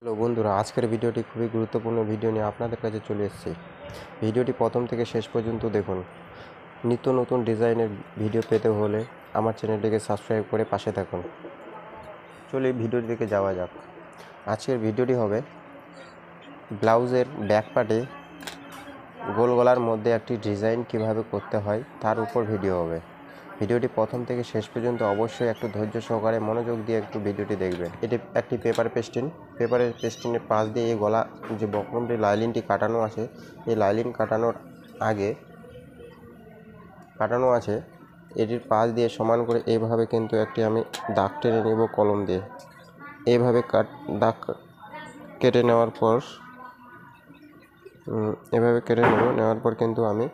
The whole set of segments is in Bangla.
হ্যালো বন্ধুরা, আজকের ভিডিওটি খুবই গুরুত্বপূর্ণ ভিডিও নিয়ে আপনাদের কাছে চলে এসেছি। ভিডিওটি প্রথম থেকে শেষ পর্যন্ত দেখুন। নিত্য নতুন ডিজাইনের ভিডিও পেতে হলে আমার চ্যানেলটিকে সাবস্ক্রাইব করে পাশে থাকুন। চলে ভিডিওর দিকে যাওয়া যাক। আজকের ভিডিওটি হবে ব্লাউজের ব্যাক পার্টে গোল গলার মধ্যে একটি ডিজাইন কিভাবে করতে হয় তার উপর ভিডিও হবে। ভিডিওটি প্রথম থেকে শেষ পর্যন্ত অবশ্যই একটু ধৈর্য সহকারে মনোযোগ দিয়ে একটু ভিডিওটি দেখবেন। এটি একটি পেপার পেস্টিনের পাশ দিয়ে এই গলা যে বক্রমটি লাইলিনটি কাটানো আছে, এই লাইলিন কাটানোর আগে কাটানো আছে, এটির পাশ দিয়ে সমান করে এইভাবে কিন্তু একটি আমি দাগ টেনে নেব কলম দিয়ে। এইভাবে দাগ কেটে নেওয়ার পর নেওয়ার পর কিন্তু আমি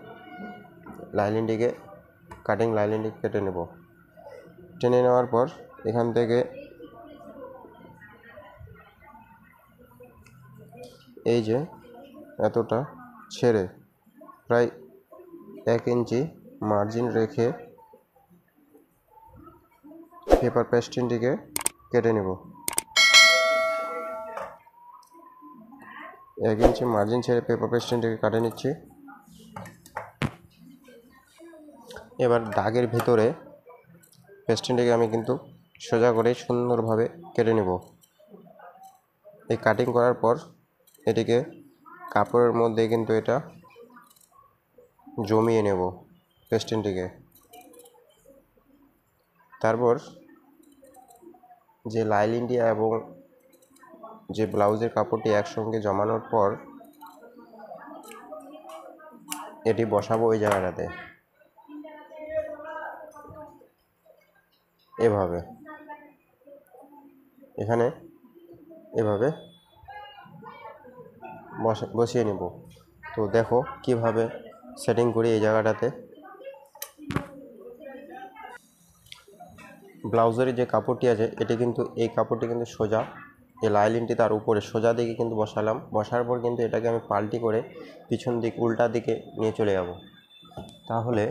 লাইলিনটিকে লাইলিনটি কেটে নেব। টেনে নেওয়ার পর এখান থেকে এই যে এতটা ছেড়ে প্রায় 1 ইঞ্চি মার্জিন রেখে পেপার পেস্টিনটিকে কেটে নেব। 1 ইঞ্চি মার্জিন ছেড়ে পেপার পেস্টিনটিকে কাটে নিচ্ছি। এবার দাগের ভিতরে পেস্টিনটিকে আমি কিন্তু সোজা করে সুন্দরভাবে কেটে নেব। এই কাটিং করার পর এটিকে কাপড়ের মধ্যে কিন্তু এটা জমিয়ে নেব পেস্টিনটিকে। তারপর যে লাইলিনটি এবং যে ব্লাউজের কাপড়টি একসঙ্গে জমানোর পর এটি বসাবো ওই জায়গাটাতে। এভাবে এখানে এভাবে বসিয়ে নেব। তো দেখো কিভাবে সেটিং করি এই জায়গাটাতে। ব্লাউজের যে কাপড়টি আছে এই কাপড়টি কিন্তু সোজা, এই লাইলিনটি তার উপরে সোজা দিকে কিন্তু বসালাম। বসার পর কিন্তু এটাকে আমি পাল্টি করে পিছন দিক উল্টা দিকে নিয়ে চলে যাব। তাহলে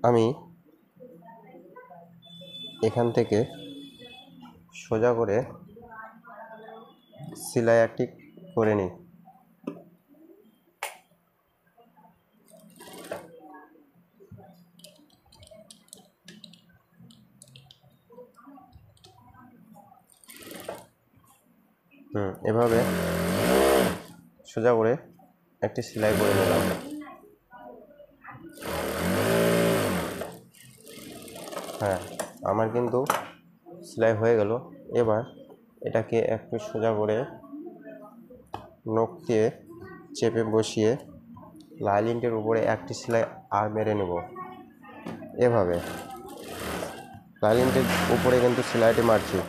আমি এখান থেকে সোজা করে সেলাই একটি করে নিই। এভাবে সোজা করে একটি সেলাই করে নিলাম। আমার কিন্তু সেলাই হয়ে গেল। এবার এটাকে একটু সোজা করে নখ দিয়ে চেপে বসিয়ে লাইলিনটির উপরে একটি সেলাই আর মেরে নেব। এভাবে লাইলিনটির উপরে কিন্তু সেলাইটি মারছি।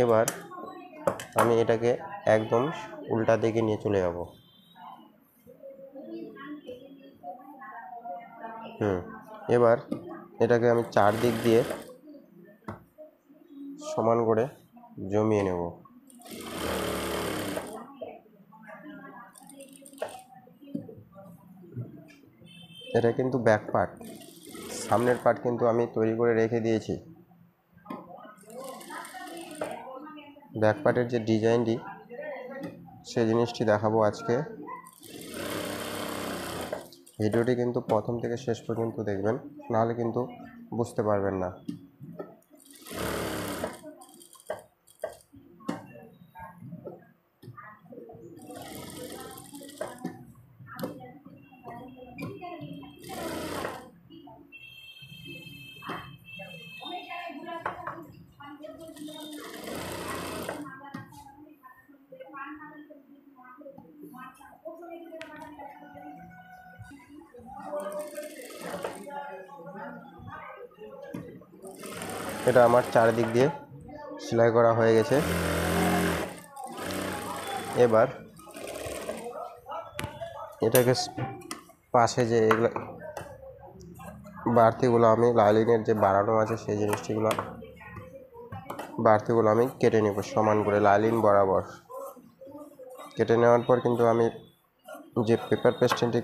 এবার আমি এটাকে একদম উল্টা দিকে নিয়ে চলে যাব। এবার এটাকে আমি চারদিক দিয়ে সমান করে জমিয়ে নেব। এটা কিন্তু ব্যাক পার্ট, সামনের পার্ট কিন্তু আমি তৈরি করে রেখে দিয়েছি। ব্যাক পার্টের যে ডিজাইনটি সেই জিনিসটি দেখাবো আজকে। ভিডিওটি কিন্তু প্রথম থেকে শেষ পর্যন্ত দেখবেন, নাহলে কিন্তু বুঝতে পারবেন না। এটা আমার চারিদিক দিয়ে সেলাই করা হয়ে গেছে। এবার এটাকে পাশে যে এগুলো বাড়তিগুলো আমি লাইলিনের যে বাড়ানো আছে সেই বাড়তিগুলো আমি কেটে নেব সমান করে লাইলিন বরাবর। কেটে নেওয়ার পর কিন্তু আমি যে পেপার পেস্টিনটি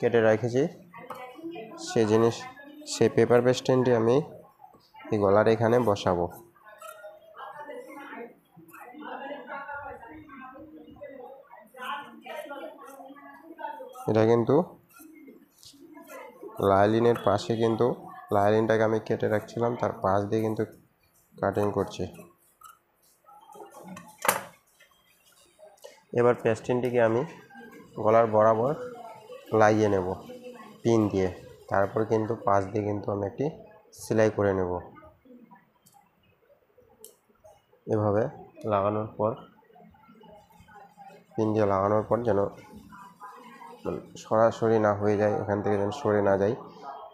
কেটে রেখেছি সেই সেই পেপার বেস্টিনটি আমি এই গলার এখানে বসাবো। এটা কিন্তু লাইলিনের পাশে, কিন্তু লাইলিনটাকে আমি কেটে রাখছিলাম, তার পাশ দিয়ে কিন্তু কাটিং করছি। এবার পেস্টিনটিকে আমি গলার বরাবর লাগিয়ে নেব পিন দিয়ে, তারপর কিন্তু পাশ দিয়ে কিন্তু আমি একটি সেলাই করে নেব। এভাবে লাগানোর পর, পিন দিয়ে লাগানোর পর যেন সরাসরি না হয়ে যায়, এখান থেকে যেন সরে না যায়,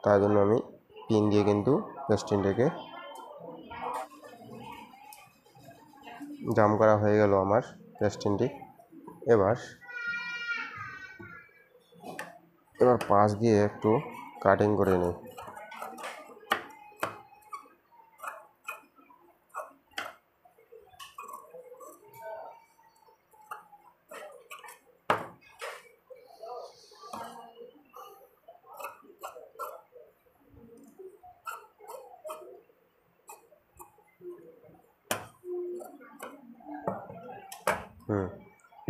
তার জন্য আমি পিন দিয়ে কিন্তু পেস্টিনটাকে জাম করা হয়ে গেল আমার পেস্টিনটি। এবার পাশ দিয়ে একটু কাটিং করে নিই।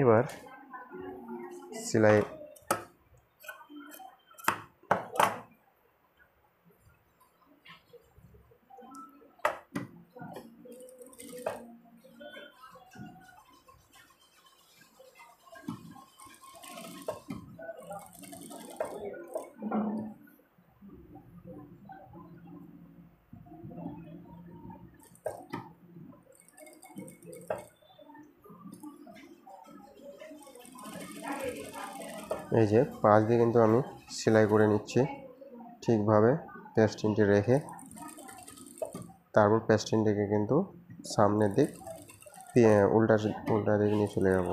এবার সেলাই এই যে পাশ দিয়ে কিন্তু আমি সেলাই করে নিচ্ছি ঠিকভাবে পেস্টিনটি রেখে। তারপর পেস্টিনটিকে কিন্তু সামনের দিক উল্টা দিক নিয়ে চলে যাব।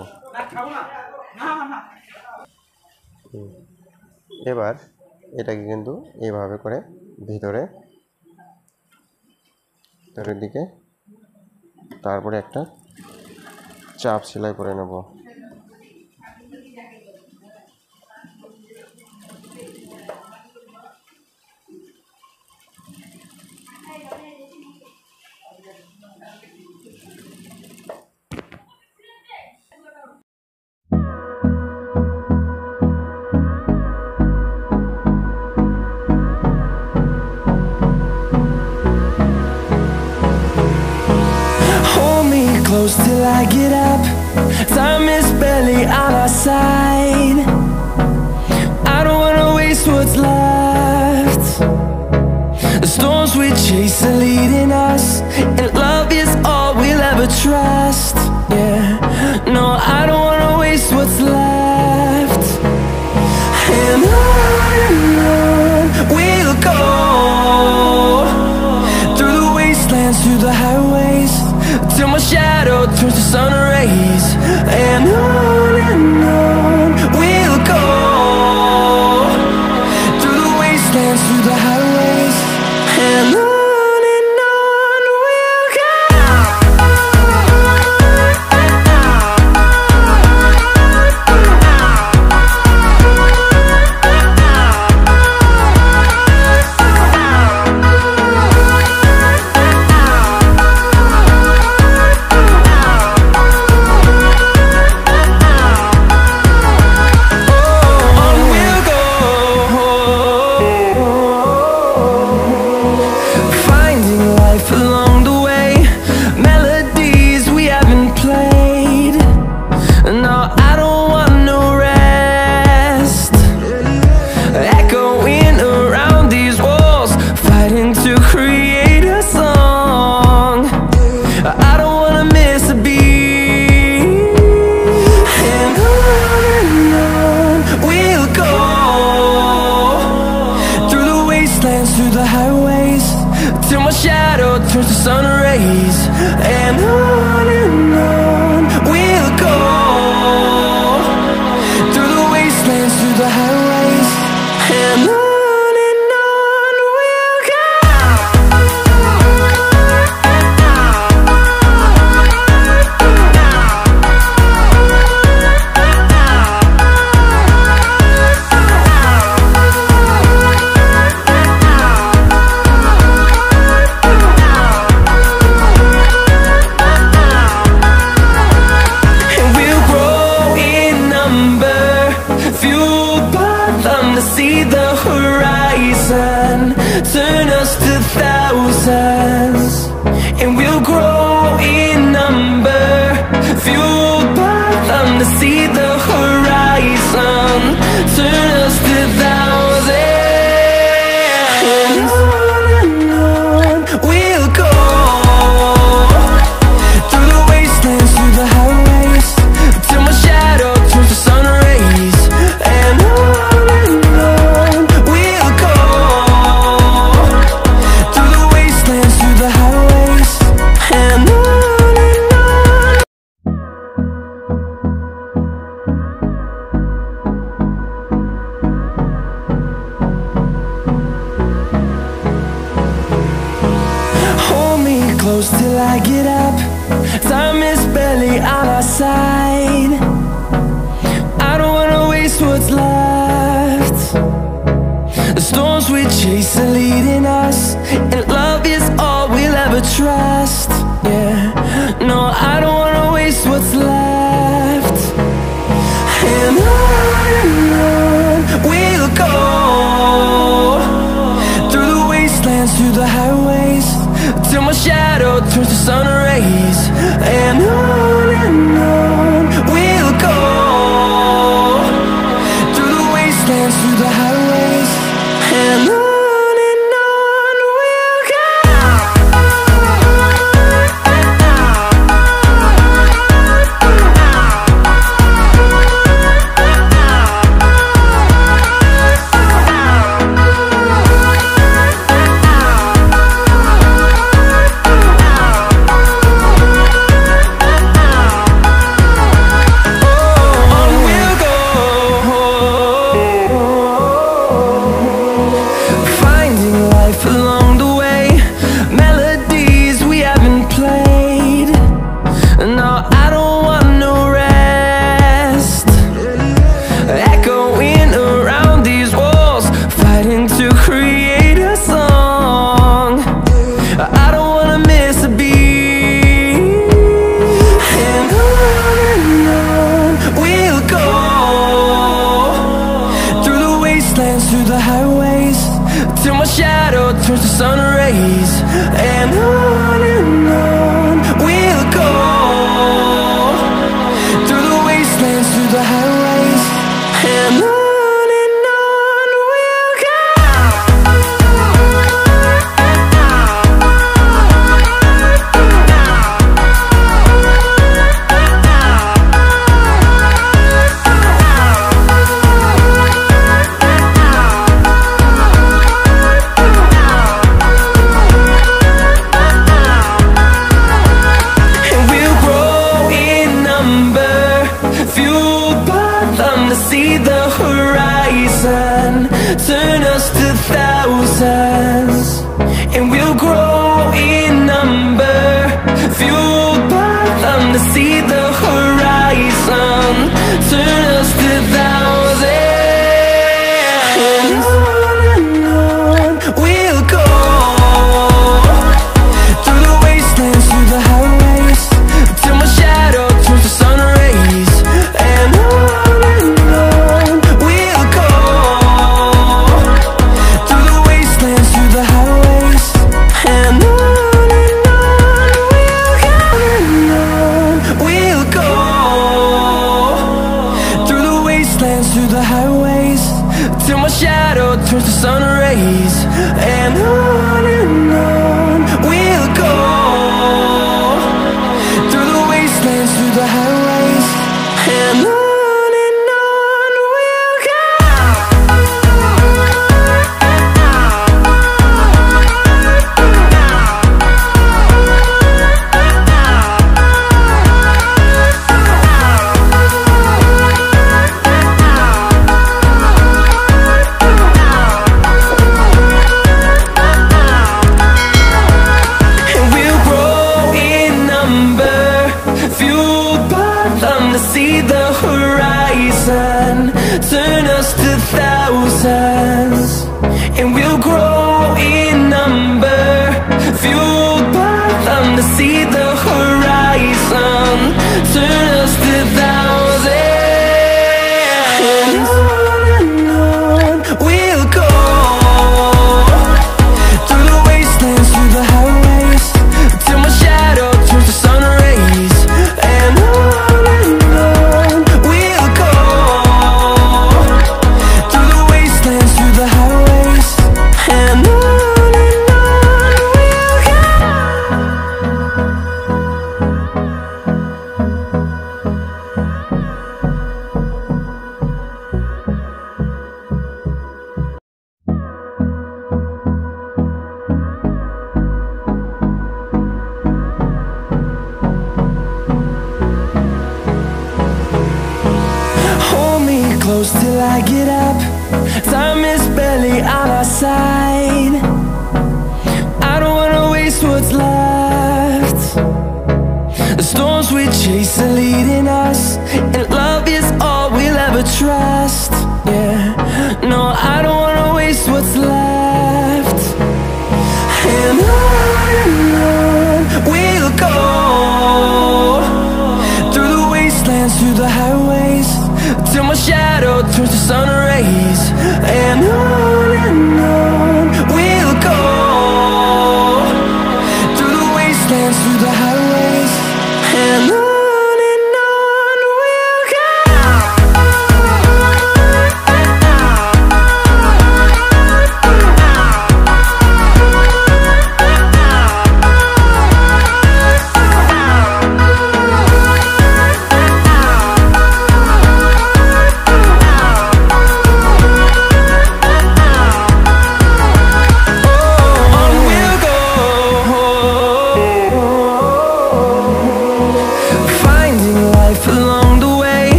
এবার এটাকে কিন্তু এইভাবে করে ভিতরের দিকে, তারপরে একটা চাপ সেলাই করে নেব। Close till I get up. Time is barely on our side. I don't wanna waste what's left. The storms we chase are leading us, and love is all we'll ever trust. Yeah, no, I don't wanna waste what's left. And on we'll go, through the wastelands, through the highways, till my shadow turns to sun rays. And on we'll go, through the wastelands, through the highways. And on we'll go. Through the highways, till my shadow turns to sun rays. And on we'll go, through the wastelands, through the highways. And on we'll go. turn us to thousands, and we'll grow in number, fueled by them to see the horizon, turn us to thousands, and on we'll go, through the wastelands, through the highways, till my shadow turns to sun rays, and on we'll go, through the wastelands, through the highways, and on. Hold me close till I get up. Time is barely on our side. I don't wanna waste what's left. The storms we chase are leading us, and love is all we'll ever trust. Yeah, no, I don't wanna waste what's left. And on we'll go, through the wastelands, through the highways, till my shadow turns to sun rays, and on we'll go, through the wastelands, through the highways, and on we'll go. Through the highways, till my shadow turns to sun rays, and on we'll go, through the wastelands, through the highways, and on we'll go. See the horizon, turn us to thousands, and we'll grow in number, fueled by them to see the horizon, turn us to thousands, and on we'll go, through the wastelands, through the highways, till my shadow turns to sun rays, and on we'll go, through the wastelands, through the highways, and till I get up. Time is barely on our side. I don't wanna waste what's left. The storms we chase are leading us, and love is all we'll ever trust. Yeah, no, I don't wanna waste what's left.